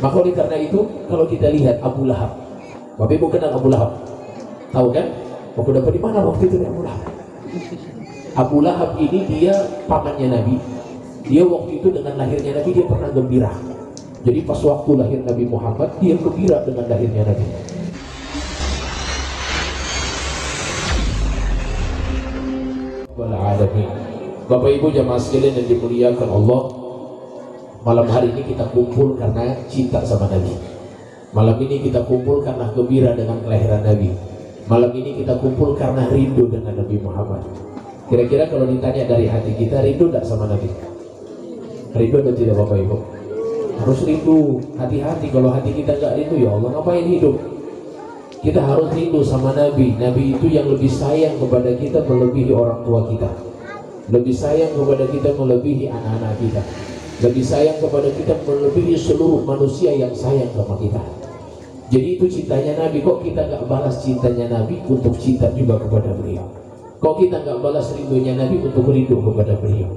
Maka oleh karena itu, kalau kita lihat Abu Lahab, Bapak Ibu kenal Abu Lahab? Tahu kan? Waktu dapat di mana waktu itu Abu Lahab? Abu Lahab ini dia pamannya Nabi. Dia waktu itu dengan lahirnya Nabi dia pernah gembira. Jadi pas waktu lahir Nabi Muhammad dia gembira dengan lahirnya Nabi. Bapak Ibu jamaah sekalian yang dimuliakan Allah, malam hari ini kita kumpul karena cinta sama Nabi. Malam ini kita kumpul karena gembira dengan kelahiran Nabi. Malam ini kita kumpul karena rindu dengan Nabi Muhammad. Kira-kira kalau ditanya dari hati kita, rindu tidak sama Nabi? Rindu atau tidak Bapak Ibu? Harus rindu. Hati-hati kalau hati kita nggak rindu, ya Allah ngapain hidup? Kita harus rindu sama Nabi. Nabi itu yang lebih sayang kepada kita melebihi orang tua kita, lebih sayang kepada kita melebihi anak-anak kita, lebih sayang kepada kita melebihi seluruh manusia yang sayang sama kita. Jadi itu cintanya Nabi. Kok kita nggak balas cintanya Nabi untuk cinta juga kepada beliau? Kok kita nggak balas rindunya Nabi untuk rindu kepada beliau?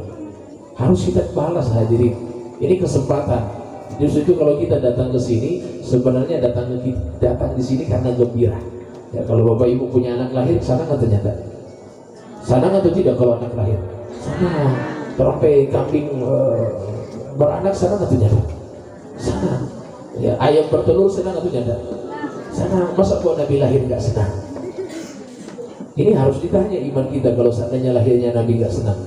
Harus kita balas hadirin. Ini kesempatan. Justru itu kalau kita datang ke sini, sebenarnya datang di sini karena gembira. Ya, kalau Bapak Ibu punya anak lahir, sana nggak ternyata? Sana atau tidak kalau anak lahir? Sana. Sampai kambing beranak sana nggak ternyata? Sana. Ya, ayam bertelur senang atau tidak? Sana. Masa kok Nabi lahir nggak senang? Ini harus ditanya iman kita. Kalau seandainya lahirnya Nabi nggak senang,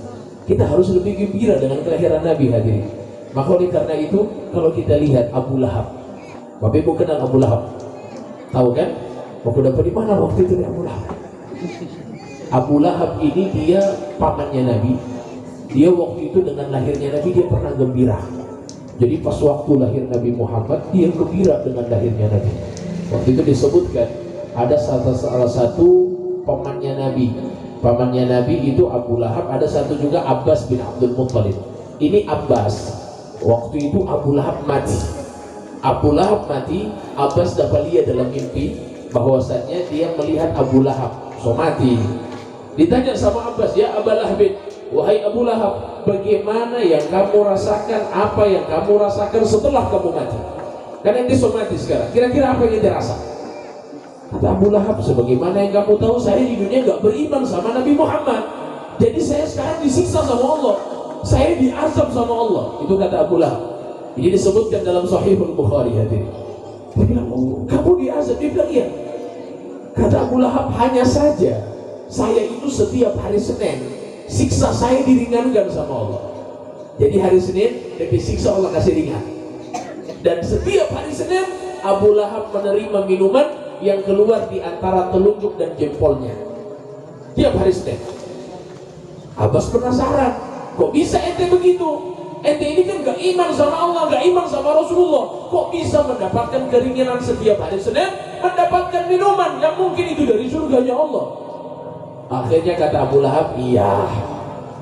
kita harus lebih gembira dengan kelahiran Nabi hadirin. Maka oleh karena itu, kalau kita lihat Abu Lahab, Bapak Ibu kenal Abu Lahab? Tahu kan? Waktu dapat di mana waktu itu Abu Lahab? Abu Lahab ini dia pamannya Nabi. Dia waktu itu dengan lahirnya Nabi dia pernah gembira. Jadi pas waktu lahir Nabi Muhammad dia gembira dengan lahirnya Nabi. Waktu itu disebutkan ada salah satu pamannya Nabi. Pamannya Nabi itu Abu Lahab, ada satu juga Abbas bin Abdul Muttalib. Ini Abbas. Waktu itu Abu Lahab mati. Abu Lahab mati, Abbas dapat lihat dalam mimpi bahwasanya dia melihat Abu Lahab so mati. Ditanya sama Abbas, ya Abu Lahab, wahai Abu Lahab, bagaimana yang kamu rasakan, apa yang kamu rasakan setelah kamu mati? Karena ini so mati sekarang. Kira-kira apa yang dia rasa? Kata Abu Lahab, sebagaimana yang kamu tahu, saya di dunia gak beriman sama Nabi Muhammad. Jadi saya sekarang disiksa sama Allah, saya diazab sama Allah. Itu kata Abu Lahab. Ini disebutkan dalam Sahih Al-Bukhari hadirin. Dia bilang, oh, kamu diazab? Dia bilang, iya. Kata Abu Lahab, hanya saja saya itu setiap hari Senin siksa saya diringankan sama Allah. Jadi hari Senin lebih siksa Allah kasih ringan. Dan setiap hari Senin Abu Lahab menerima minuman yang keluar di antara telunjuk dan jempolnya. Tiap hari Senin. Abbas penasaran, kok bisa ente begitu? Ente ini kan gak iman sama Allah, gak iman sama Rasulullah. Kok bisa mendapatkan keringanan setiap hari Senin, mendapatkan minuman yang mungkin itu dari surganya Allah? Akhirnya kata Abu Lahab, iya,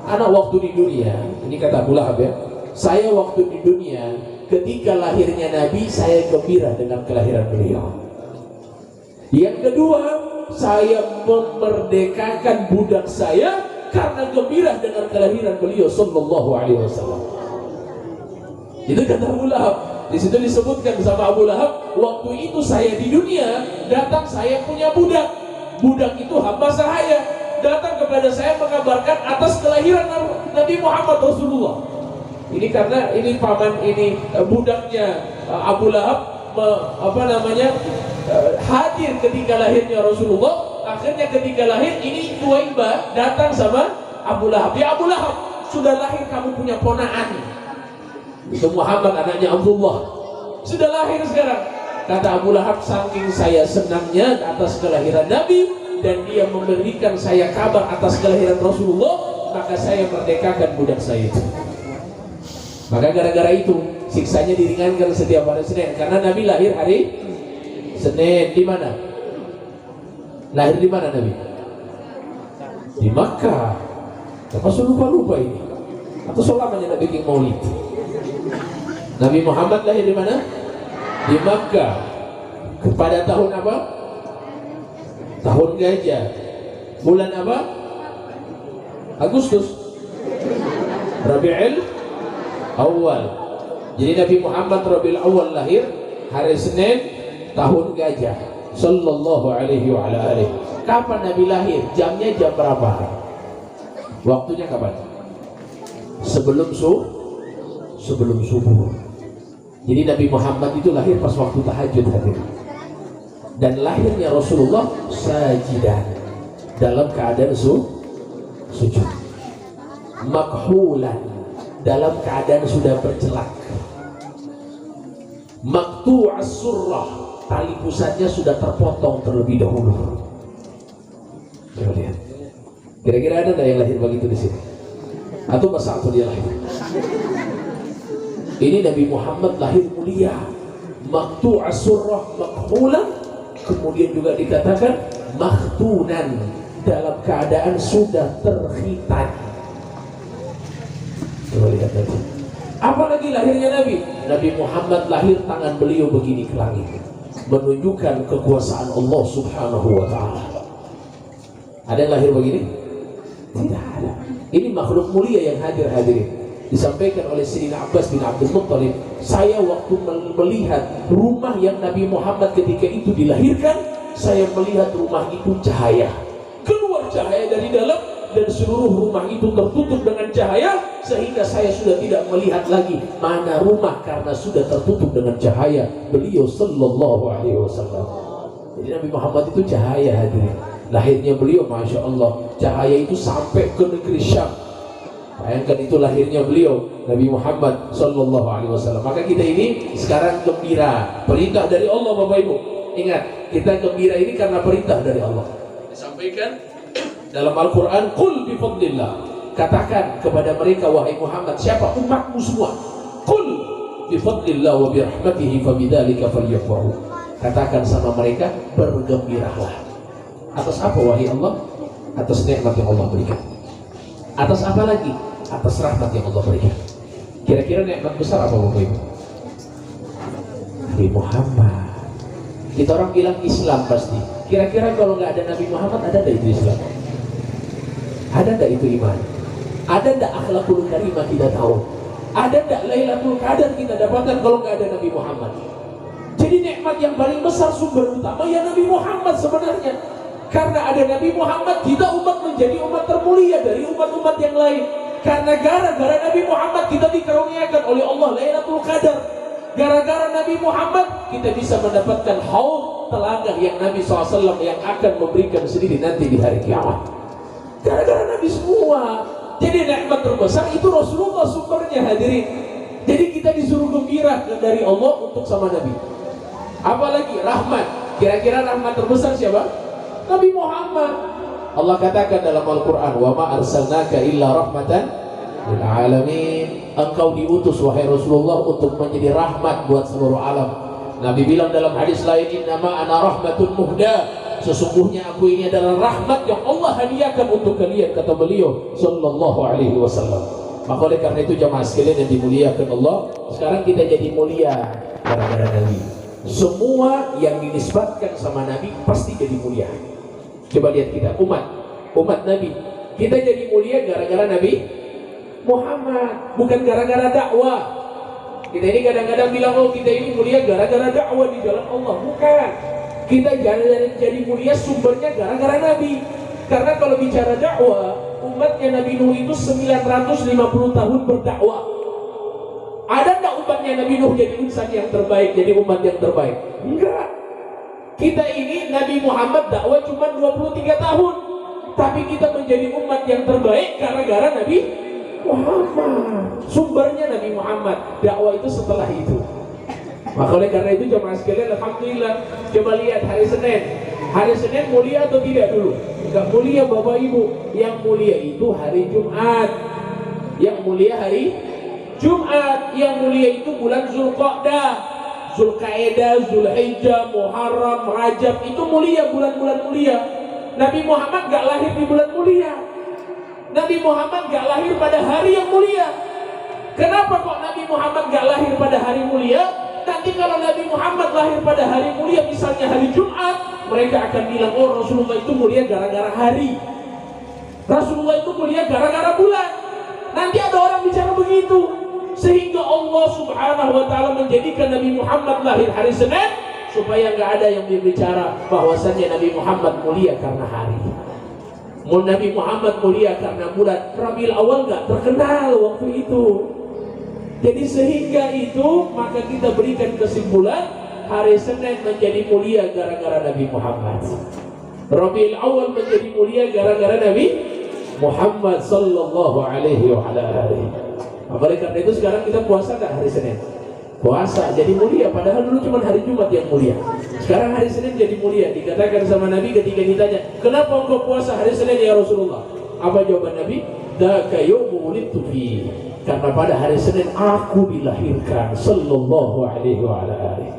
anak waktu di dunia, ini kata Abu Lahab ya, saya waktu di dunia ketika lahirnya Nabi saya gembira dengan kelahiran beliau. Yang kedua, saya memerdekakan budak saya karena gembira dengan kelahiran beliau sallallahu alaihi wasallam. Itu kata Abu Lahab. Di situ disebutkan sama Abu Lahab, waktu itu saya di dunia, datang saya punya budak. Budak itu hamba sahaya, datang kepada saya mengabarkan atas kelahiran Nabi Muhammad Rasulullah. Ini karena ini paman ini budaknya Abu Lahab hadir ketika lahirnya Rasulullah. Akhirnya ketika lahir ini Tuwaibah datang sama Abu Lahab. Ya Abu Lahab, sudah lahir kamu punya ponaan. Itu Muhammad anaknya Abdullah. Sudah lahir sekarang. Kata Abu Lahab, saking saya senangnya atas kelahiran Nabi dan dia memberikan saya kabar atas kelahiran Rasulullah, maka saya merdekakan budak saya itu. Maka gara-gara itu siksanya diringankan setiap hari Senin karena Nabi lahir hari Senin. Di mana? Lahir di mana Nabi? Di Makkah. Masuk lupa-lupa ini. Atau selamanya Nabi bikin maulid. Nabi Muhammad lahir di mana? Di Makkah. Pada tahun apa? Tahun gajah. Bulan apa? Agustus. Rabiul Awal. Jadi Nabi Muhammad Rabiul Awal lahir hari Senin tahun gajah sallallahu alaihi wa ala alihi. Kapan Nabi lahir? Jamnya jam berapa? Waktunya kapan? Sebelum subuh. Jadi Nabi Muhammad itu lahir pas waktu tahajud hadir. Dan lahirnya Rasulullah sajidan, dalam keadaan sujud. Makhulan, dalam keadaan sudah bercelak. Maqtu'as surrah, tali pusatnya sudah terpotong terlebih dahulu. Coba lihat. Kira-kira ada nggak yang lahir begitu di sini? Atau masa atau dia lahir? Ini Nabi Muhammad lahir mulia. Maqtu'as surrah makhulan, kemudian juga dikatakan makhtunan, dalam keadaan sudah terkhitan. Coba lihat lagi. Apalagi lahirnya Nabi? Nabi Muhammad lahir tangan beliau begini ke langit, menunjukkan kekuasaan Allah Subhanahu wa ta'ala. Ada yang lahir begini? Tidak ada. Ini makhluk mulia yang hadirin. Disampaikan oleh Sayyidina Abbas bin Abdul Muttalib, saya waktu melihat rumah yang Nabi Muhammad ketika itu dilahirkan, saya melihat rumah itu cahaya. Keluar cahaya dari dalam, dan seluruh rumah itu tertutup dengan cahaya, sehingga saya sudah tidak melihat lagi mana rumah karena sudah tertutup dengan cahaya beliau sallallahu alaihi wasallam. Jadi Nabi Muhammad itu cahaya hadirin. Lahirnya beliau Masya Allah, cahaya itu sampai ke negeri Syam. Bayangkan itu lahirnya beliau Nabi Muhammad sallallahu alaihi wasallam. Maka kita ini sekarang gembira, perintah dari Allah Bapak Ibu. Ingat, kita gembira ini karena perintah dari Allah. Disampaikan dalam Al-Quran, qul bifadlillah, katakan kepada mereka wahai Muhammad, siapa umatmu semua, qul bifadlillah wa birahmatihi fabidzalika falyafrahu, katakan sama mereka bergembiralah. Atas apa wahai Allah? Atas nikmat yang Allah berikan. Atas apa lagi? Atas rahmat yang Allah berikan. Kira-kira nikmat besar apa Bapak Ibu? Nabi Muhammad. Kita orang bilang Islam pasti. Kira-kira kalau nggak ada Nabi Muhammad, ada nggak itu Islam? Ada nggak itu iman? Ada nggak akhlakul karimah kita tahu? Ada nggak Lailatul Qadar kita dapatkan kalau nggak ada Nabi Muhammad? Jadi nikmat yang paling besar, sumber utama ya Nabi Muhammad sebenarnya. Karena ada Nabi Muhammad, kita umat menjadi umat termulia dari umat-umat yang lain. Karena gara-gara Nabi Muhammad kita dikaruniakan oleh Allah Lailatul Qadar. Gara-gara Nabi Muhammad kita bisa mendapatkan haud, telaga yang Nabi SAW yang akan memberikan sendiri nanti di hari kiamat. Gara-gara Nabi semua. Jadi nikmat terbesar itu Rasulullah sumbernya hadirin. Jadi kita disuruh gembira dari Allah untuk sama Nabi. Apalagi rahmat. Kira-kira rahmat terbesar siapa? Nabi Muhammad. Allah katakan dalam Al-Quran, wa ma arsalnaka illa rahmatan lil alamin. Engkau diutus wahai Rasulullah untuk menjadi rahmat buat seluruh alam. Nabi bilang dalam hadis lain, innama ana rahmatun muhda, sesungguhnya aku ini adalah rahmat yang Allah hadiahkan untuk kalian, kata beliau sallallahu alaihi wasallam. Maka oleh karena itu jamaah sekalian yang dimuliakan Allah, sekarang kita jadi mulia gara-gara Nabi. Semua yang dinisbatkan sama Nabi pasti jadi mulia. Coba lihat kita, umat Nabi, kita jadi mulia gara-gara Nabi Muhammad, bukan gara-gara dakwah. Kita ini kadang-kadang bilang, oh kita ini mulia gara-gara dakwah di jalan Allah. Bukan. Kita jadi mulia sumbernya gara-gara Nabi. Karena kalau bicara dakwah, umatnya Nabi Nuh itu 950 tahun berdakwah. Ada enggak umatnya Nabi Nuh jadi insan yang terbaik, jadi umat yang terbaik? Enggak. Kita ini Nabi Muhammad dakwah cuma 23 tahun, tapi kita menjadi umat yang terbaik gara-gara Nabi Muhammad. Sumbernya Nabi Muhammad, dakwah itu setelah itu. Maka oleh karena itu jemaah sekalian, alhamdulillah, coba lihat hari Senin. Hari Senin mulia atau tidak dulu? Enggak mulia Bapak Ibu. Yang mulia itu hari Jumat. Yang mulia hari Jumat. Yang mulia itu bulan Zulqa'dah, Zulqa'dah, Zulhijjah, Muharram, Rajab, itu mulia, bulan-bulan mulia. Nabi Muhammad gak lahir di bulan mulia. Nabi Muhammad gak lahir pada hari yang mulia. Kenapa kok Nabi Muhammad gak lahir pada hari mulia? Nanti kalau Nabi Muhammad lahir pada hari mulia, misalnya hari Jumat, mereka akan bilang, oh Rasulullah itu mulia gara-gara hari, Rasulullah itu mulia gara-gara bulan. Nanti ada orang bicara begitu. Sehingga Allah Subhanahu wa Ta'ala menjadikan Nabi Muhammad lahir hari Senin, supaya nggak ada yang berbicara bahwasannya Nabi Muhammad mulia karena hari. Nabi Muhammad mulia karena bulan. Rabiul Awal nggak terkenal waktu itu. Jadi sehingga itu maka kita berikan kesimpulan hari Senin menjadi mulia gara-gara Nabi Muhammad. Rabiul Awal menjadi mulia gara-gara Nabi Muhammad sallallahu alaihi wa ala alihi. Oleh karena itu sekarang kita puasa nggak hari Senin? Puasa jadi mulia, padahal dulu cuma hari Jumat yang mulia. Sekarang hari Senin jadi mulia. Dikatakan sama Nabi ketika ditanya, kenapa engkau puasa hari Senin ya Rasulullah? Apa jawaban Nabi? Dzaka yaumu wulidtu fi. Karena pada hari Senin aku dilahirkan sallallahu alaihi wa ala alihi.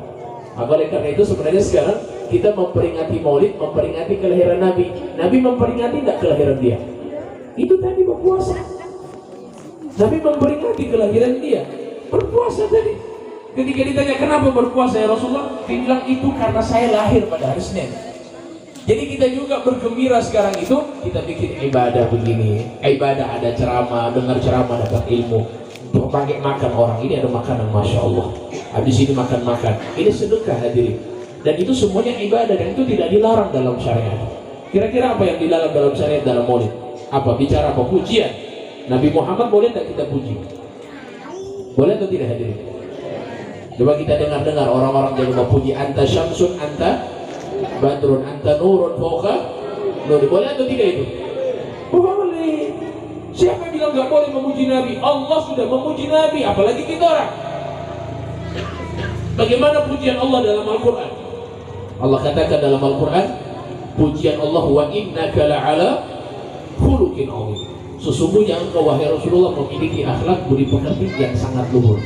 Oleh karena itu sebenarnya sekarang kita memperingati Maulid, memperingati kelahiran Nabi. Nabi memperingati enggak kelahiran dia? Itu tadi berpuasa. Nabi memperingati kelahiran dia, berpuasa tadi. Ketika ditanya kenapa berpuasa ya Rasulullah, dia bilang itu karena saya lahir pada hari Senin. Jadi kita juga bergembira sekarang itu, kita bikin ibadah begini, ibadah ada ceramah, dengar ceramah dapat ilmu, pakai makan orang, ini ada makanan Masya Allah, habis ini makan-makan, ini sedekah hadirin. Dan itu semuanya ibadah dan itu tidak dilarang dalam syariat. Kira-kira apa yang dilarang dalam syariat dalam Maulid? Apa? Bicara apa? Pujian. Nabi Muhammad boleh tidak kita puji? Boleh atau tidak hadirin? Coba kita dengar-dengar orang-orang yang memuji anta syamsun, anta badrun, anta nurun fawqa nuri. Boleh atau tidak itu? Boleh. Siapa bilang nggak boleh memuji Nabi? Allah sudah memuji Nabi, apalagi kita orang. Bagaimana pujian Allah dalam Al-Quran? Allah katakan dalam Al-Quran, pujian Allah wa innaka la'ala khuluqin 'azim. Sesungguhnya engkau wahai Rasulullah memiliki akhlak budi pekerti yang sangat luhur.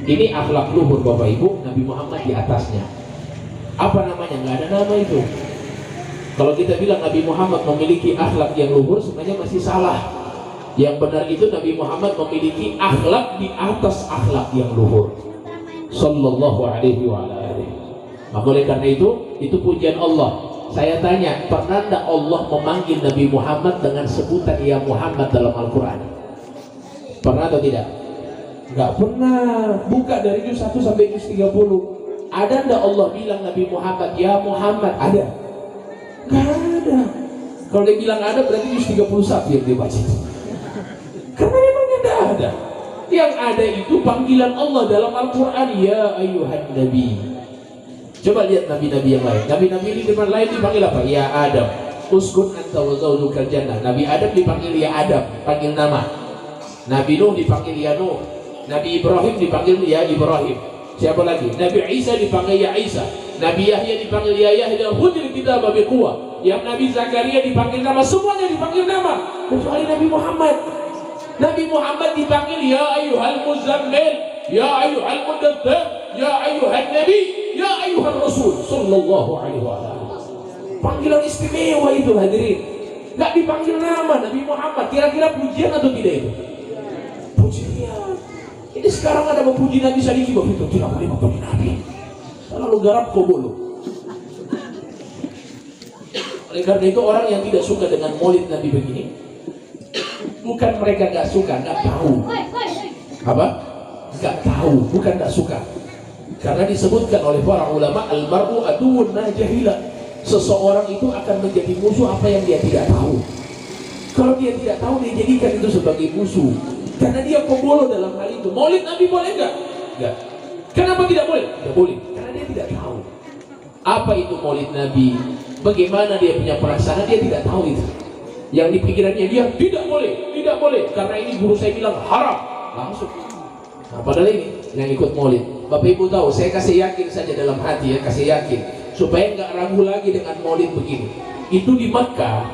Ini akhlak luhur Bapak Ibu, Nabi Muhammad di atasnya. Apa namanya? Nggak ada nama itu. Kalau kita bilang Nabi Muhammad memiliki akhlak yang luhur, sebenarnya masih salah. Yang benar itu Nabi Muhammad memiliki akhlak di atas akhlak yang luhur. Sallallahu alaihi wa alihi. Maka oleh karena itu pujian Allah. Saya tanya, pernah tidak Allah memanggil Nabi Muhammad dengan sebutan ya Muhammad dalam Al-Quran? Pernah atau tidak? Enggak pernah. Buka dari juz 1 sampai juz 30. Ada enggak Allah bilang Nabi Muhammad ya Muhammad? Ada? Enggak ada. Kalau dia bilang ada berarti juz 31 yang dia baca. Karena memangnya enggak ada. Yang ada itu panggilan Allah dalam Al-Quran, ya ayyuhan nabi. Coba lihat nabi-nabi yang lain. Nabi-nabi ini di tempat lain dipanggil apa? Ya Adam, uskun anta wa zawjukal jannah. Nabi Adam dipanggil ya Adam, panggil nama. Nabi Nuh dipanggil ya Nuh. Nabi Ibrahim dipanggil ya Ibrahim. Siapa lagi? Nabi Isa dipanggil ya Isa. Nabi Yahya dipanggil ya Yahya. Khudil kitab biquwwah. Yang Nabi Zakaria dipanggil nama, semuanya dipanggil nama kecuali Nabi Muhammad. Nabi Muhammad dipanggil ya ayyuhal muzammil, ya ayyuhal mudaththir, ya ayyuhan nabi, ya ayyuhar rasul sallallahu alaihi wasallam. Panggilan istimewa itu hadirin. Enggak dipanggil nama Nabi Muhammad. Kira-kira pujian atau tidak itu? Pujian. Ini sekarang ada memuji Nabi Sadiki begitu, tidak boleh memuji Nabi. Kalau garap kau boleh. Oleh karena itu orang yang tidak suka dengan maulid Nabi begini, bukan mereka nggak suka, nggak tahu. Apa? Nggak tahu, bukan nggak suka. Karena disebutkan oleh para ulama, almaru aduun ma jahila. Seseorang itu akan menjadi musuh apa yang dia tidak tahu. Kalau dia tidak tahu, dia jadikan itu sebagai musuh. Karena dia pembolos dalam hal itu. Maulid Nabi boleh nggak? Nggak. Kenapa tidak boleh? Tidak boleh. Karena dia tidak tahu. Apa itu Maulid Nabi? Bagaimana dia punya perasaan? Dia tidak tahu itu. Yang di pikirannya dia tidak boleh, tidak boleh. Karena ini guru saya bilang haram. Langsung. Nah, padahal ini yang ikut Maulid. Bapak Ibu tahu, saya kasih yakin saja dalam hati ya, kasih yakin supaya nggak ragu lagi dengan Maulid begini. Itu di Makkah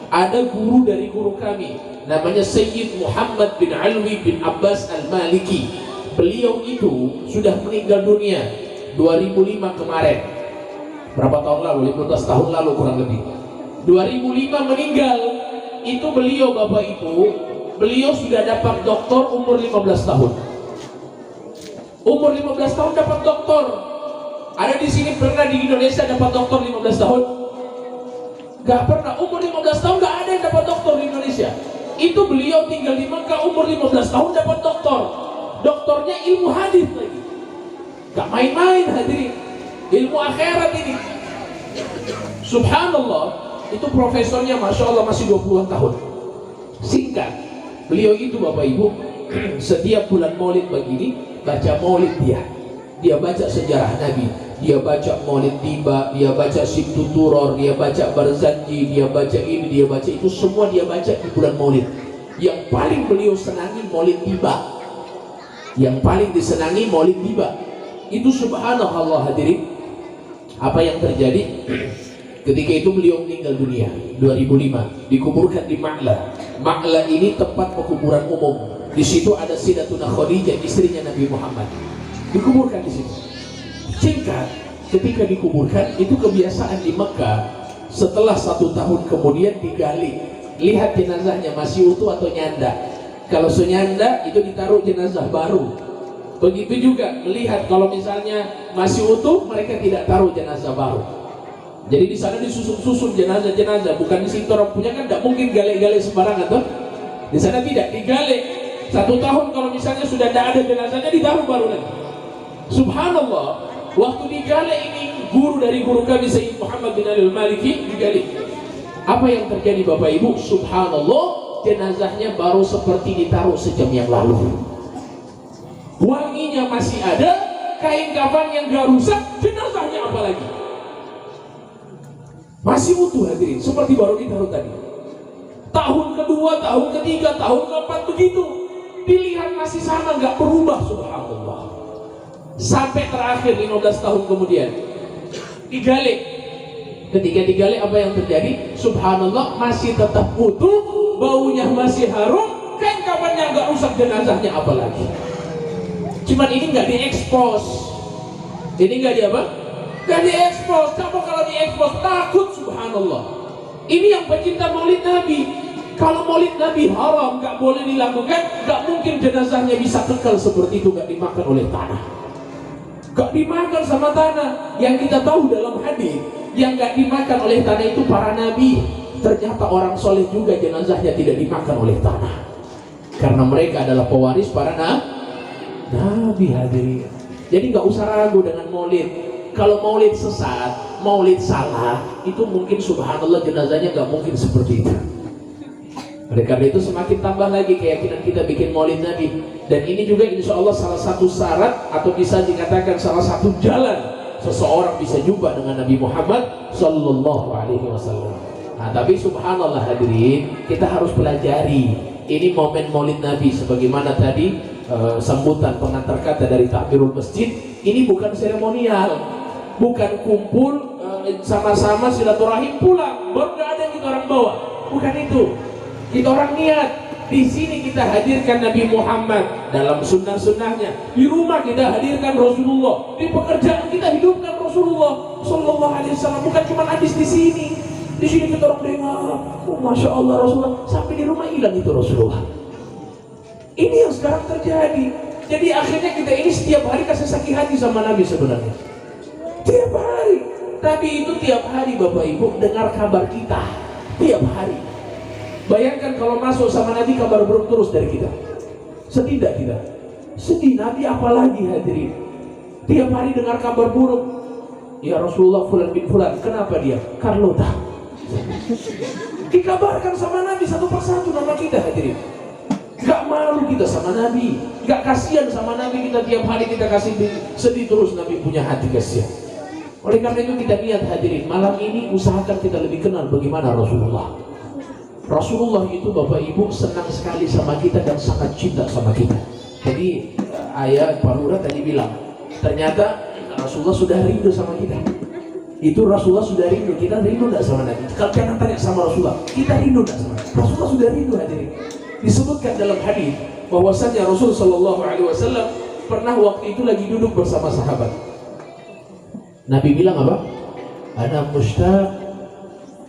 ada guru dari guru kami, namanya Sayyid Muhammad bin Alwi bin Abbas Al-Maliki. Beliau itu sudah meninggal dunia 2005 kemarin. Berapa tahun lalu? 15 tahun lalu kurang lebih. 2005 meninggal. Itu beliau Bapak Ibu, beliau sudah dapat doktor umur 15 tahun. Umur 15 tahun dapat doktor. Ada di sini pernah di Indonesia dapat doktor 15 tahun? Gak pernah. Umur 15 tahun gak ada yang dapat doktor di Indonesia. Itu beliau tinggal di Mekah umur 15 tahun dapat doktor. doktornya ilmu hadis lagi. Gak main-main hadirin, ilmu akhirat ini. Subhanallah, itu profesornya Masya Allah masih 20-an tahun. Singkat, beliau itu Bapak Ibu setiap bulan maulid begini baca maulid dia baca sejarah Nabi, dia baca maulid tiba, dia baca Sibtu Turor, dia baca Barzanji, dia baca ini, dia baca itu, semua dia baca di bulan maulid. Yang paling beliau senangi maulid tiba, yang paling disenangi maulid tiba. Itu subhanallah hadirin, apa yang terjadi ketika itu beliau meninggal dunia 2005, dikuburkan di Ma'la. Ma'la ini tempat pekuburan umum. Di situ ada Sayyidatuna Khadijah, istrinya Nabi Muhammad, dikuburkan di situ. Singkat, ketika dikuburkan, itu kebiasaan di Mekah, setelah 1 tahun kemudian digali, lihat jenazahnya masih utuh atau nyanda. Kalau senyanda itu ditaruh jenazah baru. Begitu juga melihat kalau misalnya masih utuh, mereka tidak taruh jenazah baru. Jadi di sana disusun-susun jenazah-jenazah, bukan di situ orang punya kan tidak mungkin gale-gale sembarangan tuh. Di sana tidak digale. 1 tahun kalau misalnya sudah tidak ada jenazahnya, ditaruh baru lagi. Subhanallah, waktu digali ini guru dari guru kami Sayyid Muhammad bin Ali al-Maliki digali. Apa yang terjadi Bapak Ibu? Subhanallah, jenazahnya baru seperti ditaruh sejam yang lalu. Wanginya masih ada, kain kafan yang gak rusak, jenazahnya apalagi masih utuh hadirin, seperti baru ditaruh tadi. Tahun kedua, tahun ketiga, tahun keempat begitu, dilihat masih sama, gak berubah. Subhanallah, sampai terakhir 15 tahun kemudian digali. Ketika digali apa yang terjadi? Subhanallah, masih tetap utuh, baunya masih harum, kain kafannya gak rusak, jenazahnya apalagi. Cuman ini nggak diekspos, ini nggak di apa? Nggak diekspos. Kamu kalau diekspos takut, subhanallah. Ini yang pecinta maulid Nabi. Kalau maulid Nabi haram, nggak boleh dilakukan, nggak mungkin jenazahnya bisa kekal seperti itu, nggak dimakan oleh tanah, nggak dimakan sama tanah. Yang kita tahu dalam hadis, yang nggak dimakan oleh tanah itu para nabi. Ternyata orang soleh juga jenazahnya tidak dimakan oleh tanah, karena mereka adalah pewaris para Nabi hadirin. Jadi nggak usah ragu dengan maulid. Kalau maulid sesat, maulid salah, itu mungkin subhanallah jenazahnya nggak mungkin seperti itu. Oleh karena itu semakin tambah lagi keyakinan kita bikin maulid Nabi. Dan ini juga insya Allah salah satu syarat, atau bisa dikatakan salah satu jalan seseorang bisa jumpa dengan Nabi Muhammad Sallallahu Alaihi Wasallam. Nah, tapi subhanallah hadirin, kita harus pelajari ini momen maulid Nabi. Sebagaimana tadi sambutan pengantar kata dari takbirul masjid, ini bukan seremonial, bukan kumpul sama-sama silaturahim pulang baru gak ada yang kita orang bawa, bukan itu. Kita orang niat di sini kita hadirkan Nabi Muhammad dalam sunnah-sunnahnya, di rumah kita hadirkan Rasulullah, di pekerjaan kita hidupkan Rasulullah Sallallahu Alaihi Wasallam. Bukan cuma hadis di sini kita orang dengar, oh, masya Allah Rasulullah, sampai di rumah hilang itu Rasulullah. Ini yang sekarang terjadi. Jadi akhirnya kita ini setiap hari kasih sakit hati sama Nabi sebenarnya. Tiap hari. Nabi itu tiap hari Bapak Ibu dengar kabar kita. Tiap hari. Bayangkan kalau masuk sama Nabi kabar buruk terus dari kita. Sedih tidak kita? Sedih. Nabi apalagi hadirin. Tiap hari dengar kabar buruk. Ya Rasulullah fulan bin fulan. Kenapa dia? Carlota. Dikabarkan sama Nabi satu persatu nama kita hadirin. Gak malu kita sama Nabi, gak kasihan sama Nabi, kita tiap hari kita kasih sedih terus. Nabi punya hati kasihan. Oleh karena itu kita niat hadirin, malam ini usahakan kita lebih kenal bagaimana Rasulullah. Rasulullah itu Bapak Ibu senang sekali sama kita dan sangat cinta sama kita. Jadi ayah Pak Lurah tadi bilang, ternyata Rasulullah sudah rindu sama kita. Itu Rasulullah sudah rindu, kita rindu gak sama Nabi? Kalau jangan tanya sama Rasulullah, kita rindu gak sama Nabi? Rasulullah sudah rindu hadirin. Disebutkan dalam hadis bahwasannya Rasul Sallallahu Alaihi Wasallam pernah waktu itu lagi duduk bersama sahabat. Nabi bilang apa? Ana mushtaq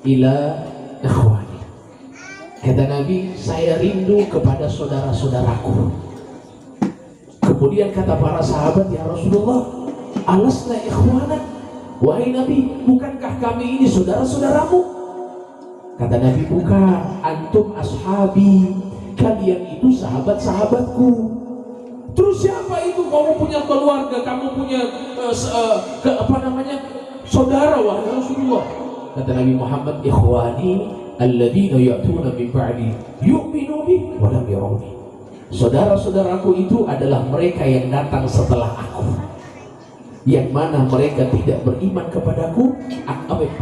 ila ikhwani. Kata Nabi, saya rindu kepada saudara-saudaraku. Kemudian kata para sahabat, ya Rasulullah, alasna ikhwana? Wahai Nabi, bukankah kami ini saudara-saudaramu? Kata Nabi, bukan. Antum ashabi. Kalian itu sahabat-sahabatku. Terus siapa itu? Kamu punya keluarga, kamu punya saudara, wahai Rasulullah. Kata Nabi Muhammad, ikhwani alladzina ya'tuna min ba'di yu'minu bi wa lam yarawni. Saudara-saudaraku itu adalah mereka yang datang setelah aku, yang mana mereka tidak beriman kepadaku,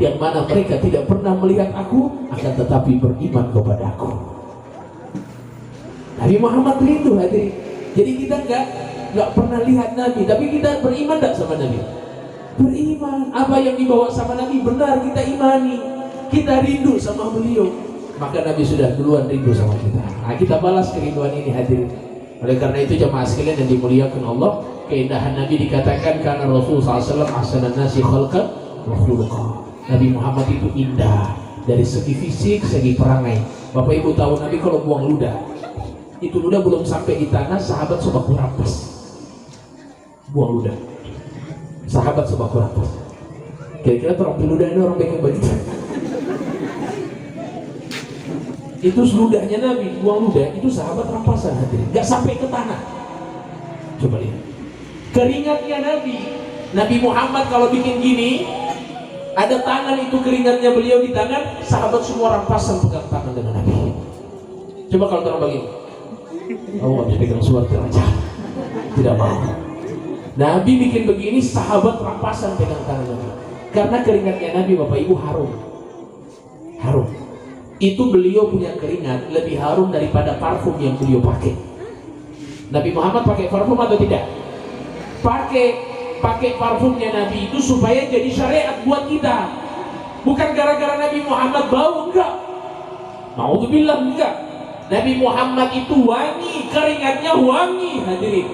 yang mana mereka tidak pernah melihat aku, akan tetapi beriman kepadaku. Nabi Muhammad rindu hadirin. Jadi kita nggak pernah lihat Nabi, tapi kita beriman tak sama Nabi? Beriman. Apa yang dibawa sama Nabi benar, kita imani, kita rindu sama beliau. Maka Nabi sudah duluan rindu sama kita. Nah, kita balas kerinduan ini hadirin. Oleh karena itu jemaah sekalian yang dimuliakan Allah, keindahan Nabi dikatakan karena Rasulullah SAW ahsanan nasi khalqan wa khuluqan. Nabi Muhammad itu indah dari segi fisik, segi perangai. Bapak Ibu tahu Nabi kalau buang ludah, itu ludah belum sampai di tanah, sahabat sebaku rampas. Buang ludah, sahabat sebaku rampas. Kira-kira terambil ludah ini orang baik begitu. Itu ludahnya Nabi, buang ludah, itu sahabat rampasan hadirin, gak sampai ke tanah. Coba lihat keringatnya Nabi Muhammad kalau bikin gini, ada tangan itu keringatnya beliau di tangan, sahabat semua rampasan pegang tangan dengan Nabi. Coba kalau terang begini, kamu gak bisa pegang suara aja, tidak mau. Nabi bikin begini, sahabat rampasan pegang tangan Nabi, karena keringatnya Nabi Bapak Ibu harum. Itu beliau punya keringat lebih harum daripada parfum yang beliau pakai. Nabi Muhammad pakai parfum atau tidak? Pakai parfumnya Nabi itu supaya jadi syariat buat kita. Bukan gara-gara Nabi Muhammad bau, enggak. Naudzubillah, enggak. Nabi Muhammad itu wangi, keringatnya wangi hadirin.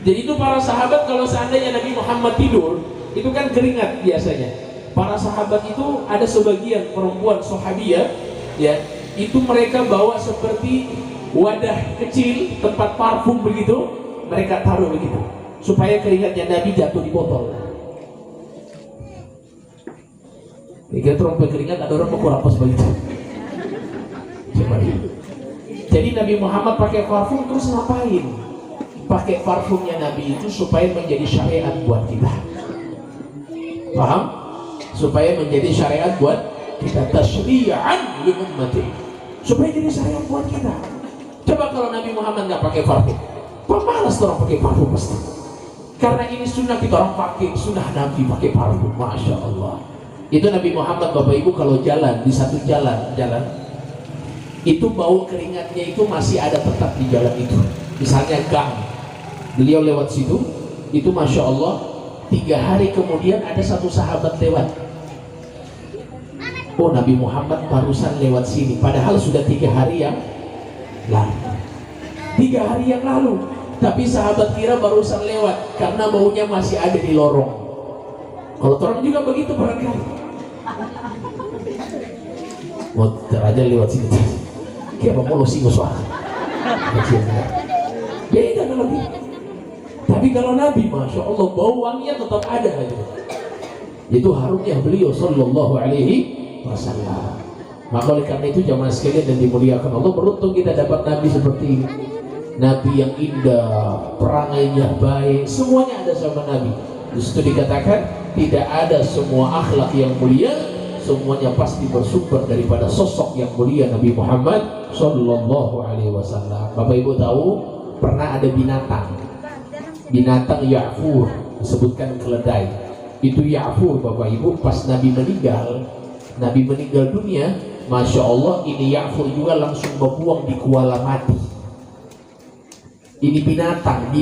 Jadi itu para sahabat kalau seandainya Nabi Muhammad tidur, itu kan keringat biasanya. Para sahabat itu ada sebagian perempuan sahabiyah, ya, itu mereka bawa seperti wadah kecil tempat parfum begitu, mereka taruh begitu supaya keringatnya Nabi jatuh di botol. Kira terompet keringat ada orang mau rampas begitu. Jadi Nabi Muhammad pakai parfum terus ngapain? Pakai parfumnya Nabi itu supaya menjadi syariat buat kita. Paham? Supaya menjadi syariat buat kita, tasyri'an li ummati, supaya jadi syariat buat kita. Coba kalau Nabi Muhammad nggak pakai parfum, pemalas orang pakai parfum pasti. Karena ini sunnah kita orang pakai, sunnah Nabi pakai parfum, masya Allah. Itu Nabi Muhammad Bapak Ibu kalau jalan di satu jalan itu bau keringatnya itu masih ada tetap di jalan itu. Misalnya gang, beliau lewat situ, itu masya Allah 3 hari kemudian ada satu sahabat lewat. Oh, Nabi Muhammad barusan lewat sini, padahal sudah 3 hari yang lalu. 3 hari yang lalu, tapi sahabat kira barusan lewat karena baunya masih ada di lorong. Kalau orang juga begitu barangkali. Mau aja lewat sini, kayak mau lo singo soal. Beda kalau gitu. Tapi kalau Nabi, masya Allah, bau wanginya tetap ada aja. Itu harumnya beliau Sallallahu Alaihi Wasallam. Maka oleh karena itu jamaah sekalian dan dimuliakan Allah, beruntung kita dapat Nabi seperti ini. Nabi yang indah, perangainya baik, semuanya ada sama Nabi. Justru dikatakan tidak ada semua akhlak yang mulia, semuanya pasti bersumber daripada sosok yang mulia Nabi Muhammad Sallallahu Alaihi Wasallam. Bapak Ibu tahu pernah ada binatang Ya'fur, disebutkan keledai. Itu Ya'fur Bapak Ibu, pas Nabi meninggal dunia, masya Allah, ini Ya'fur juga langsung berbuang di kuala mati. Ini binatang.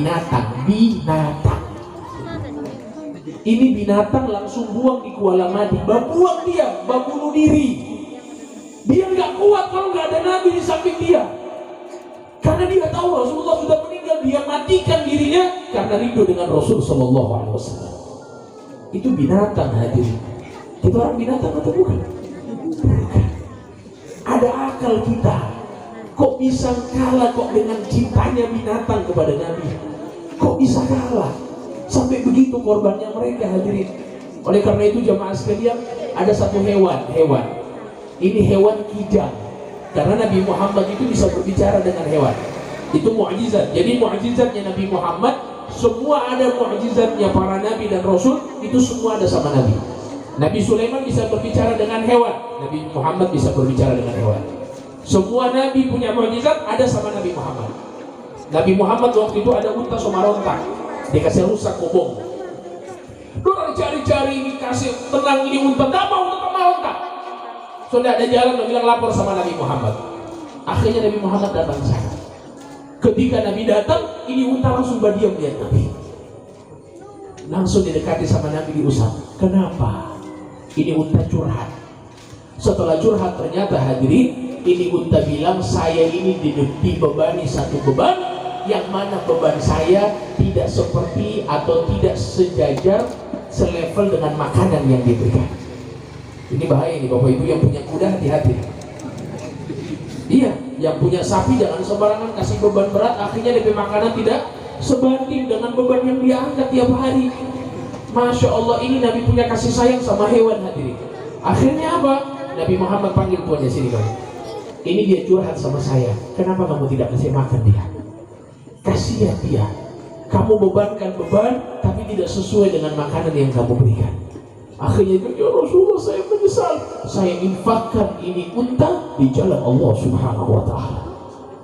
Ini binatang langsung buang di kuala mati, berbuang dia, berbunuh diri. Dia nggak kuat kalau nggak ada Nabi di samping dia. Karena dia tahu Rasulullah sudah meninggal, dia matikan dirinya karena rindu dengan Rasul Sallallahu Alaihi Wasallam. Itu binatang hadirin. Itu orang binatang atau bukan? Bukan. Ada akal kita. Kok bisa kalah kok dengan cintanya binatang kepada Nabi? Kok bisa kalah? Sampai begitu korbannya mereka hadirin. Oleh karena itu jamaah sekalian, ada satu hewan. Ini hewan kijang. Karena Nabi Muhammad itu bisa berbicara dengan hewan. Itu mukjizat. Jadi mukjizatnya Nabi Muhammad, semua ada mukjizatnya para nabi dan rasul, itu semua ada sama Nabi. Nabi Sulaiman bisa berbicara dengan hewan, Nabi Muhammad bisa berbicara dengan hewan. Semua nabi punya mukjizat ada sama Nabi Muhammad. Nabi Muhammad waktu itu ada unta sama rontak, dikasih rusak kobong. Dorang cari-cari ini, kasih tenang ini unta, tak mau unta. Sudah ada jalan, dia bilang lapor sama Nabi Muhammad. Akhirnya Nabi Muhammad datang ke sana. Ketika Nabi datang, ini unta langsung berdiam lihat Nabi. Langsung didekati sama Nabi, diusap. Kenapa? Ini unta curhat. Setelah curhat ternyata hadirin, ini unta bilang saya ini dibebani satu beban, yang mana beban saya tidak seperti atau tidak sejajar, selevel dengan makanan yang diberikan. Ini bahaya nih Bapak Ibu yang punya kuda, hati-hati. Iya, yang punya sapi jangan sembarangan kasih beban berat, akhirnya DP makanan tidak sebanding dengan beban yang dia angkat tiap hari. Masya Allah, ini Nabi punya kasih sayang sama hewan hadirin. Akhirnya apa? Nabi Muhammad panggil tuannya, sini kamu. Ini dia curhat sama saya. Kenapa kamu tidak kasih makan dia? Kasihan dia. Kamu bebankan beban, tapi tidak sesuai dengan makanan yang kamu berikan. Akhirnya itu, ya Rasulullah saya menyesal. Saya infakkan ini unta di jalan Allah Subhanahu wa ta'ala.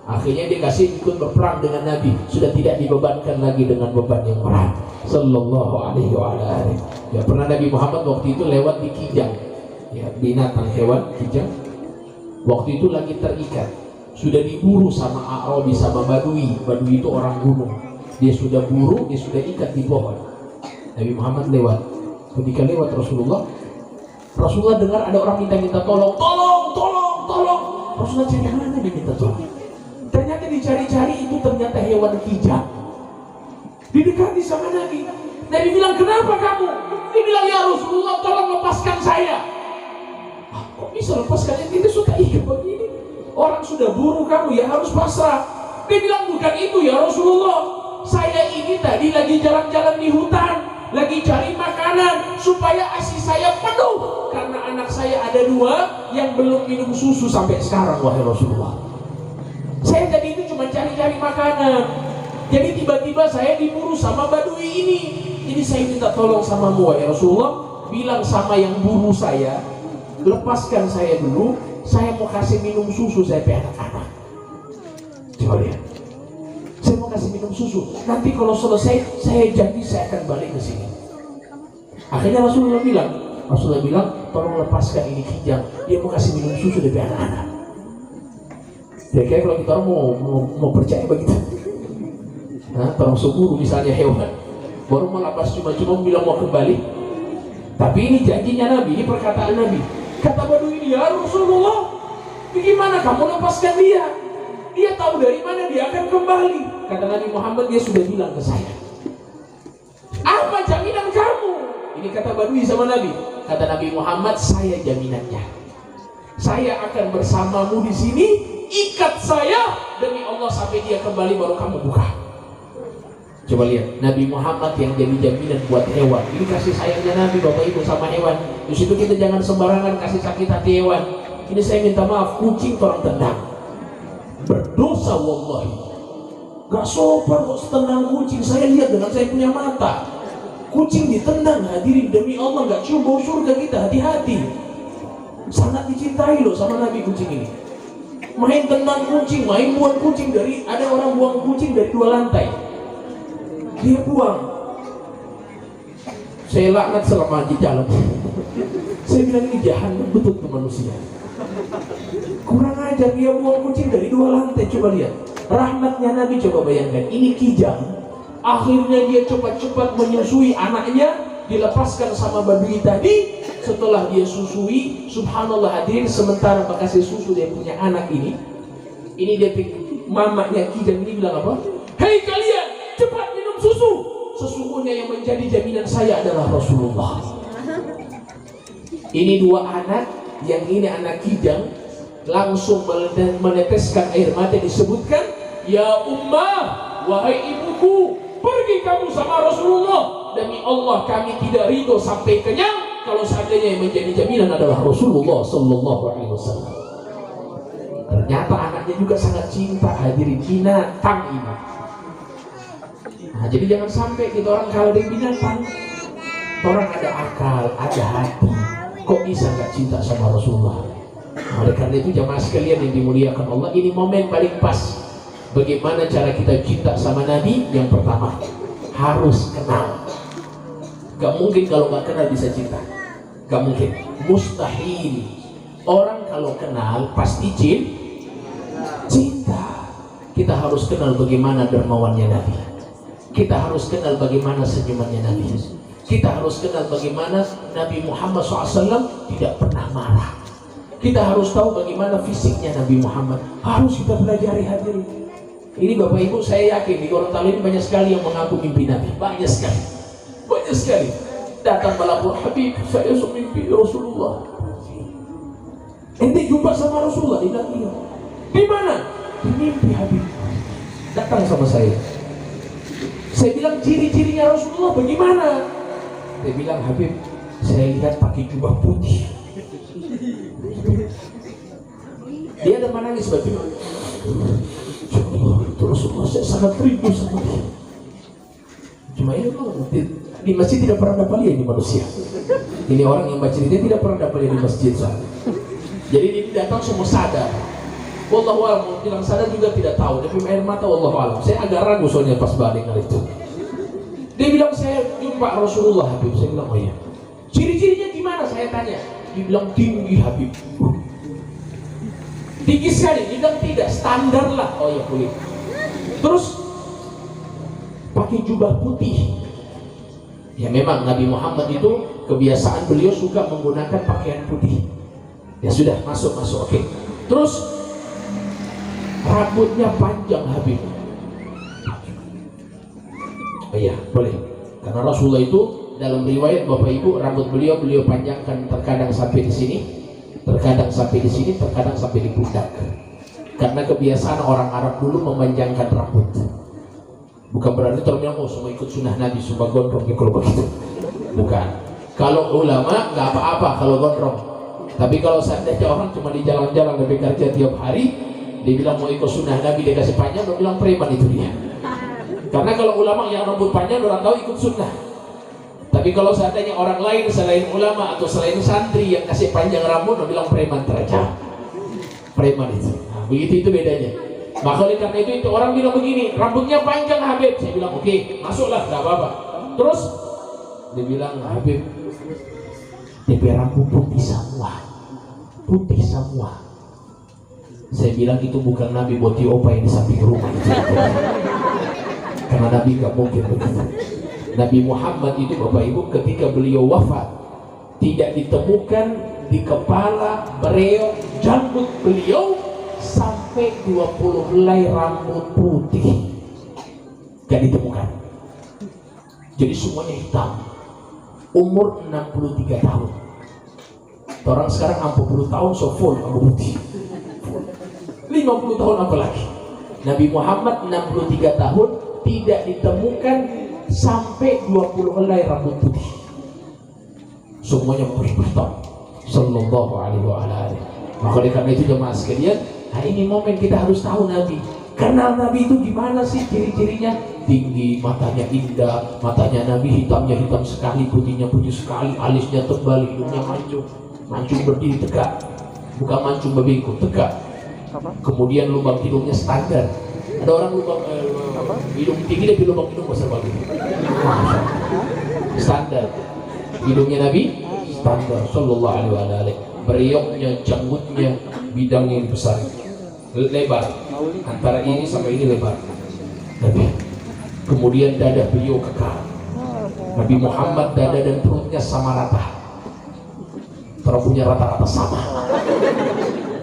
Akhirnya dia kasih ikut berperang dengan Nabi, sudah tidak dibebankan lagi dengan beban yang berat. Sallallahu alaihi wa alihi. Ya, pernah Nabi Muhammad waktu itu lewat di kijang, ya, binatang hewan kijang. Waktu itu lagi terikat, sudah diburu sama Arabi, sama Badui. Badui itu orang gunung. Dia sudah buru, dia sudah ikat di pohon. Nabi Muhammad lewat. Ketika lewat Rasulullah dengar ada orang minta tolong. Rasulullah cari mana dia minta tolong. Ternyata dicari-cari, itu ternyata hewan kijang. Didekati sama Nabi. Nabi bilang, kenapa kamu? Dia bilang, ya Rasulullah tolong lepaskan saya. Kok bisa lepaskan? Ini sudah ikat begini. Orang sudah buru kamu, ya harus pasrah. Dia bilang, bukan itu ya Rasulullah. Saya ini tadi lagi jalan-jalan di hutan, lagi cari makanan supaya ASI saya penuh. Karena anak saya ada 2 yang belum minum susu sampai sekarang, wahai Rasulullah. Saya tadi itu cuma cari-cari makanan. Jadi tiba-tiba saya diburu sama Badui ini. Jadi saya minta tolong sama wahai Rasulullah, bilang sama yang buru saya, lepaskan saya dulu, saya mau kasih minum susu saya pe anak-anak. Coba lihat. Saya mau kasih minum susu. Nanti kalau selesai, saya janji saya akan balik ke sini. Akhirnya Rasulullah bilang, tolong lepaskan ini kijang. Dia mau kasih minum susu dari anak-anak. Kira-kira kalau kita orang mau percaya begitu? Nah, tolong seburu misalnya hewan, baru melepas cuma bilang mau kembali. Tapi ini janjinya Nabi, ini perkataan Nabi. Kata Badui ini, ya Rasulullah, bagaimana kamu lepaskan dia? Dia tahu dari mana dia akan kembali. Kata Nabi Muhammad, dia sudah bilang ke saya. Apa jaminan kamu? Ini kata Badui sama Nabi. Kata Nabi Muhammad, saya jaminannya. Saya akan bersamamu di sini, ikat saya demi Allah sampai dia kembali baru kamu buka. Coba lihat, Nabi Muhammad yang jadi jaminan buat hewan. Ini kasih sayangnya Nabi Bapak Ibu sama hewan. Di situ kita jangan sembarangan kasih sakit hati hewan. Ini saya minta maaf, kucing orang tendang. Berdosa wallahi. Gak sopan kok tendang kucing. Saya lihat dengan saya punya mata. Kucing ditendang hadirin, demi Allah gak cium bau surga kita, hati-hati. Sangat dicintai loh sama Nabi kucing ini. Main tendang kucing, main buang kucing dari, ada orang buang kucing dari 2 lantai. Dia buang. Saya laknat selama di jalan. Saya bilang ini jahanam betul ke manusia. Kurang ajar, dia buang kucing dari 2 lantai. Coba lihat rahmatnya Nabi, coba bayangkan. Ini kijang, akhirnya dia cepat-cepat menyusui anaknya, dilepaskan sama Badui tadi. Setelah dia susui, subhanallah hadirin, sementara bekasih susu dia punya anak ini dia mamanya kijang ini bilang apa? Hei kalian, cepat minum susu. Sesungguhnya yang menjadi jaminan saya adalah Rasulullah. Ini 2 anak, yang ini anak kijang, langsung meneteskan air mata. Disebutkan, ya ummah, wahai ibuku, pergi kamu sama Rasulullah. Demi Allah kami tidak ridho sampai kenyang kalau seandainya yang menjadi jaminan adalah Rasulullah Sallallahu Alaihi Wasallam. Ternyata anaknya juga sangat cinta, hadirin, binatang ini. Nah, jadi jangan sampai kita orang kalau dari binatang, orang ada akal, ada hati, kok bisa nggak cinta sama Rasulullah? Oleh karena itu jamaah sekalian yang dimuliakan Allah, ini momen paling pas. Bagaimana cara kita cinta sama Nabi? Yang pertama, harus kenal. Gak mungkin kalau gak kenal bisa cinta. Gak mungkin, mustahil. Orang kalau kenal pasti cinta. Kita harus kenal bagaimana dermawannya Nabi. Kita harus kenal bagaimana senyumannya Nabi. Kita harus kenal bagaimana Nabi Muhammad SAW tidak pernah marah. Kita harus tahu bagaimana fisiknya Nabi Muhammad. Harus kita pelajari, hadirin. Ini Bapak Ibu, saya yakin di Gorontalo ini banyak sekali yang mengaku mimpi Nabi. Banyak sekali. Banyak sekali. Datang melapor, Habib, saya mimpi Rasulullah. Ente jumpa sama Rasulullah? Iya. Di mana? Di mimpi Habib. Datang sama saya. Saya bilang ciri-cirinya Rasulullah bagaimana? Dia bilang, Habib, saya lihat pakai jubah putih. Dia ada menangis sebab itu. Itu Rasulullah, saya sangat rindu sama dia. Cuma ini di masjid tidak pernah dapat lihat di manusia. Ini orang yang baca dia tidak pernah dapat lihat di masjid. Jadi dia datang semua sadar. Wallahu a'lam, mau bilang sadar juga tidak tahu. Tapi air mata wallahu a'lam. Saya agak ragu soalnya pas balik kali itu. Dia bilang saya jumpa Rasulullah Habib. Saya bilang oh iya. Ciri-cirinya gimana? Saya tanya. Dia bilang tinggi Habib. Tinggi sekali. Dia bilang tidak, standar lah. Oh ya boleh. Terus pakai jubah putih. Ya memang Nabi Muhammad itu kebiasaan beliau suka menggunakan pakaian putih. Ya sudah masuk oke. Terus rambutnya panjang Habib. Oh iya boleh. Karena Rasulullah itu dalam riwayat Bapak Ibu rambut beliau panjangkan terkadang sampai di sini, terkadang sampai di sini, terkadang sampai di pundak. Karena kebiasaan orang Arab dulu memanjangkan rambut. Bukan berarti ternyata semua ikut sunnah Nabi, semua gondrong kalau begitu. Bukan. Kalau ulama nggak apa-apa kalau gondrong. Tapi kalau seandainya orang cuma di jalan-jalan lebih kerja tiap hari, dia bilang mau ikut sunnah Nabi dia kasih panjang, dia bilang preman itu dia. Karena kalau ulama yang rambut panjang orang tahu ikut sunnah. Tapi kalau seandainya orang lain selain ulama atau selain santri yang kasih panjang rambut, dia bilang preman teraja. Preman itu. Nah, begitu itu bedanya. Maka oleh karena itu orang bilang begini, rambutnya panjang Habib. Saya bilang oke, masuklah, nggak apa-apa. Terus dia bilang Habib, DP rambut putih semua, putih semua. Saya bilang itu bukan Nabi buat diopa yang di samping rumah itu. Karena Nabi nggak mungkin begitu. Nabi Muhammad itu Bapak Ibu ketika beliau wafat tidak ditemukan di kepala beliau janggut beliau sampai 20 helai rambut putih, gak ditemukan. Jadi semuanya hitam. Umur 63 tahun. Orang sekarang 60 tahun so full rambut putih. 50 tahun apalagi. Nabi Muhammad 63 tahun tidak ditemukan sampai 20 helai rambut putih. Semuanya hitam. Sallallahu alaihi wa alihi. Maka karena itu jemaah sekalian, hari ini momen kita harus tahu Nabi. Kenal Nabi itu gimana sih ciri-cirinya? Tinggi, matanya indah, matanya Nabi hitamnya hitam sekali, putihnya putih sekali, alisnya tebal, hidungnya mancung berdiri tegak, bukan mancung berbengkok, tegak. Kemudian lubang hidungnya standar. Ada orang lubang hidung tinggi tapi lubang hidung besar banget. Standar. Hidungnya Nabi standar. Sallallahu alaihi wa alihi. Berioknya, janggutnya, bidangnya yang besar, lebar, antara ini sampai ini lebar. Nabi. Kemudian dada beliau kekar. Nabi Muhammad dada dan perutnya sama rata. Punya rata-rata sama.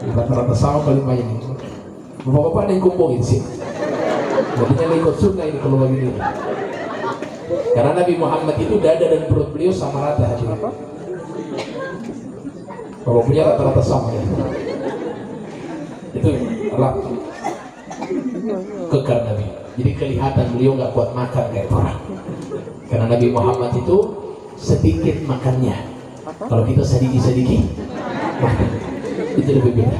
Rata-rata sama paling banyak. Bapak-bapak ada yang kumpulin sih. Jadinya ikut sunnah ini kalau begini. Karena Nabi Muhammad itu dada dan perut beliau sama rata. Kalau punya rata-rata sama ya. Itu rata kekar Nabi. Jadi kelihatan beliau nggak kuat makan kayak orang. Karena Nabi Muhammad itu sedikit makannya. Kalau kita sedikit makan, itu lebih beda.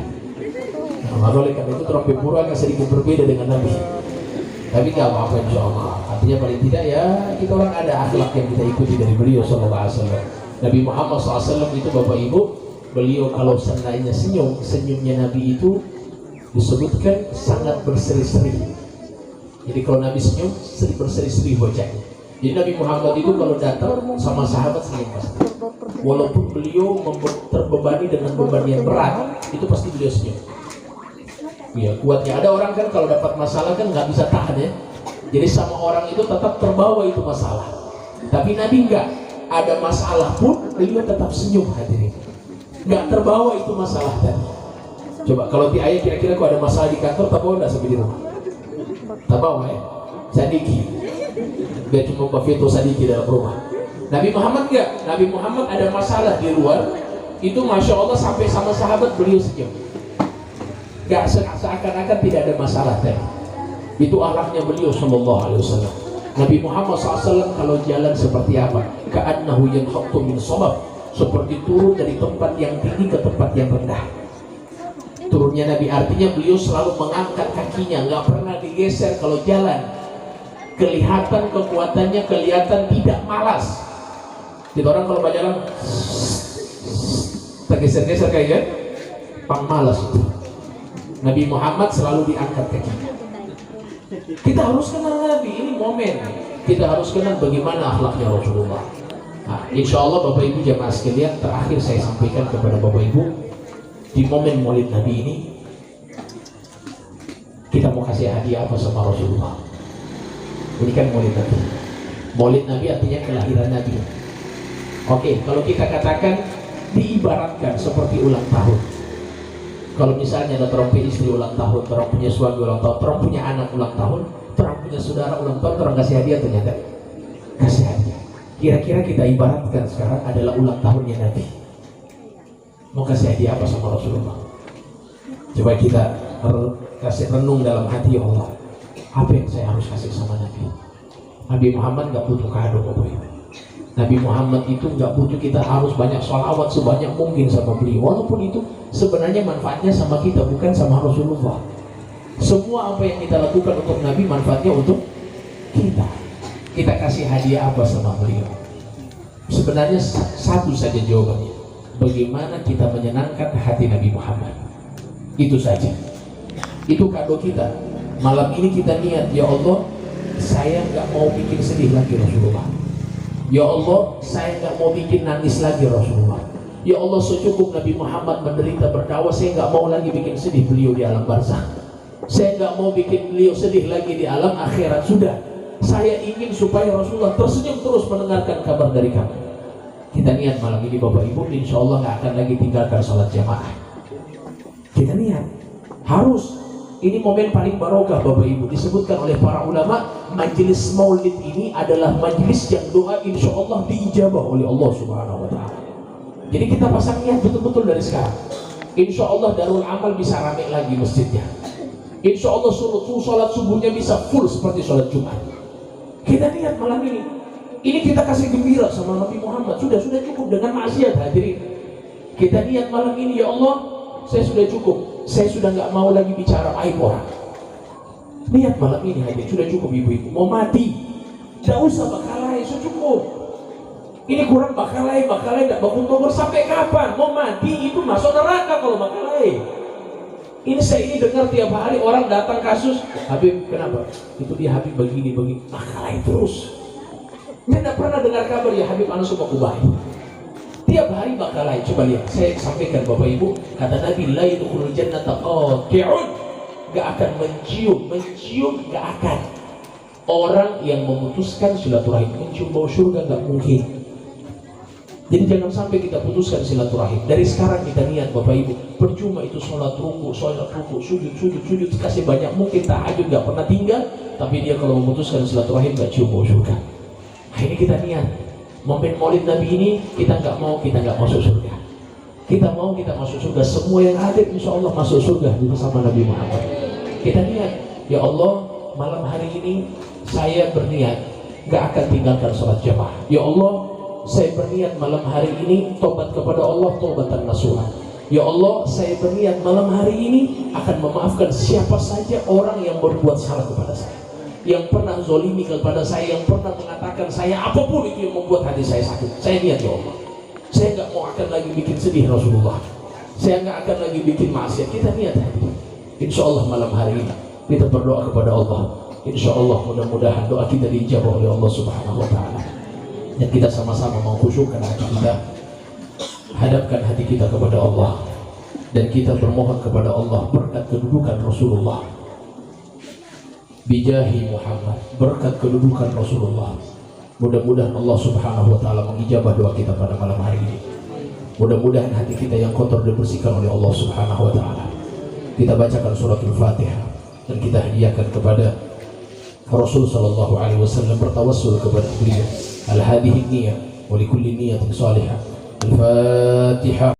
Maka oleh karena itu terompet pura agak sedikit berbeda dengan Nabi. Tapi nggak apa-apa insya Allah. Artinya paling tidak ya kita orang ada akhlak yang kita ikuti dari beliau Sallallahu Alaihi Wasallam. Nabi Muhammad SAW itu Bapak Ibu, beliau kalau seandainya senyumnya Nabi itu disebutkan sangat berseri-seri. Jadi kalau Nabi senyum, berseri-seri wajahnya. Jadi Nabi Muhammad itu kalau datang sama sahabat senyum pasti. Walaupun beliau terbebani dengan beban yang berat, itu pasti beliau senyum. Ya kuatnya. Ada orang kan kalau dapat masalah kan nggak bisa tahan ya. Jadi sama orang itu tetap terbawa itu masalah. Tapi Nabi enggak. Ada masalah pun beliau tetap senyum hadirin. Nggak terbawa itu masalah tadi. Coba kalau di ayat kira-kira kok ada masalah di kantor, terbawa nggak sampai di rumah? Terbawa ya. Sadiki. Gak cuma Mbak Fito sadiki dalam rumah. Nabi Muhammad enggak. Nabi Muhammad ada masalah di luar, itu Masya Allah sampai sama sahabat beliau senyum. Gak seakan-akan tidak ada masalah tadi. Itu akhlaknya beliau Sallallahu Alaihi Wasallam. Nabi Muhammad SAW kalau jalan seperti apa? Ka'annahu yanhattu min shabab, seperti turun dari tempat yang tinggi ke tempat yang rendah. Turunnya Nabi artinya beliau selalu mengangkat kakinya, nggak pernah digeser kalau jalan. Kelihatan kekuatannya, kelihatan tidak malas. Jadi orang kalau berjalan tergeser-geser kayak malas itu. Nabi Muhammad selalu diangkat kakinya. Kita harus kenal Nabi, ini momen. Kita harus kenal bagaimana akhlaknya Rasulullah. Nah, insya Allah Bapak Ibu jamaah sekalian, terakhir saya sampaikan kepada Bapak Ibu, di momen Maulid Nabi ini, kita mau kasih hadiah apa sama Rasulullah? Ini kan Maulid Nabi. Maulid Nabi artinya kelahiran Nabi. Oke, kalau kita katakan diibaratkan seperti ulang tahun. Kalau misalnya ada orang punya istri ulang tahun, orang punya suami ulang tahun, orang punya anak ulang tahun, orang punya saudara ulang tahun, orang kasih hadiah ternyata kasih hadiah. Kira-kira kita ibaratkan sekarang adalah ulang tahunnya Nabi. Mau kasih hadiah apa sama Rasulullah? Coba kita kasih renung dalam hati, ya Allah, apa yang saya harus kasih sama Nabi? Nabi Muhammad nggak butuh kado, Bapak Ibu. Nabi Muhammad itu nggak butuh kita harus banyak sholawat sebanyak mungkin sama beliau. Walaupun itu sebenarnya manfaatnya sama kita, bukan sama Rasulullah. Semua apa yang kita lakukan untuk Nabi manfaatnya untuk kita. Kita kasih hadiah apa sama beliau? Sebenarnya satu saja jawabannya. Bagaimana kita menyenangkan hati Nabi Muhammad? Itu saja. Itu kado kita. Malam ini kita niat, ya Allah, saya nggak mau bikin sedih lagi Rasulullah. Ya Allah, saya nggak mau bikin nangis lagi Rasulullah. Ya Allah, secukup Nabi Muhammad menderita berdakwah, saya nggak mau lagi bikin sedih beliau di alam barzakh. Saya nggak mau bikin beliau sedih lagi di alam akhirat. Sudah, saya ingin supaya Rasulullah tersenyum terus mendengarkan kabar dari kami. Kita niat malam ini Bapak Ibu, insya Allah nggak akan lagi tinggalkan sholat jamaah. Kita niat, harus. Ini momen paling barokah Bapak Ibu. Disebutkan oleh para ulama, majelis maulid ini adalah majelis yang doa insya Allah diijabah oleh Allah Subhanahu Wa Taala. Jadi kita pasang niat betul-betul dari sekarang. Insya Allah Darul Amal bisa rame lagi masjidnya. Insya Allah sholat subuhnya bisa full seperti sholat Jumat. Kita niat malam ini. Ini kita kasih gembira sama Nabi Muhammad. Sudah cukup dengan maksiat hadirin. Kita niat malam ini, ya Allah, saya sudah cukup. Saya sudah nggak mau lagi bicara aib orang. Lihat malam ini hadirin, sudah cukup ibu-ibu. Mau mati, tidak usah bakalai, sudah cukup. Ini kurang bakalai tidak bangun tower sampai kapan? Mau mati itu masuk neraka kalau bakalai. Ini saya ini dengar tiap hari orang datang kasus, Habib kenapa? Itu dia Habib begini bakalai terus. Saya tidak pernah dengar kabar ya Habib anu suka kubahi. Tiap hari bakalai. Coba lihat, saya sampaikan Bapak Ibu, kata Nabi, la yadkhulul jannata qati'un, gak akan mencium gak akan. Orang yang memutuskan silaturahim, mencium bau surga gak mungkin. Jadi jangan sampai kita putuskan silaturahim. Dari sekarang kita niat Bapak Ibu, percuma itu sholat ruku, sujud, kasih banyak mungkin, tahajud gak pernah tinggal, tapi dia kalau memutuskan silaturahim gak cium bau surga. Nah ini kita niat. Momen Maulid Nabi ini kita nggak masuk surga. Kita mau kita masuk surga. Semua yang hadir insya Allah masuk surga bersama Nabi Muhammad. Kita niat, ya Allah, malam hari ini saya berniat nggak akan tinggalkan sholat jamaah. Ya Allah, saya berniat malam hari ini tobat kepada Allah, taubatan nasuha. Ya Allah, saya berniat malam hari ini akan memaafkan siapa saja orang yang berbuat salah kepada saya, yang pernah zolimi kepada saya, yang pernah mengatakan saya apapun itu yang membuat hati saya sakit. Saya niat ya Allah, saya nggak mau akan lagi bikin sedih Rasulullah, saya nggak akan lagi bikin maksiat. Kita niat hati. Insya Allah malam hari ini kita berdoa kepada Allah. Insya Allah mudah-mudahan doa kita dijawab oleh Allah Subhanahu Wa Taala. Dan kita sama-sama mengkhusyukkan hati kita, hadapkan hati kita kepada Allah, dan kita bermohon kepada Allah berkat kedudukan Rasulullah, bijahi Muhammad, berkat kedudukan Rasulullah. Mudah-mudahan Allah Subhanahu Wa Taala mengijabah doa kita pada malam hari ini. Mudah-mudahan hati kita yang kotor dibersihkan oleh Allah Subhanahu Wa Taala. Kita bacakan suratul Fatihah dan kita hadiahkan kepada Rasul Sallallahu Alaihi Wasallam, bertawassul kepada beliau. Al-hadihi niyah wa likulli niyatin salihah. Al-Fatihah.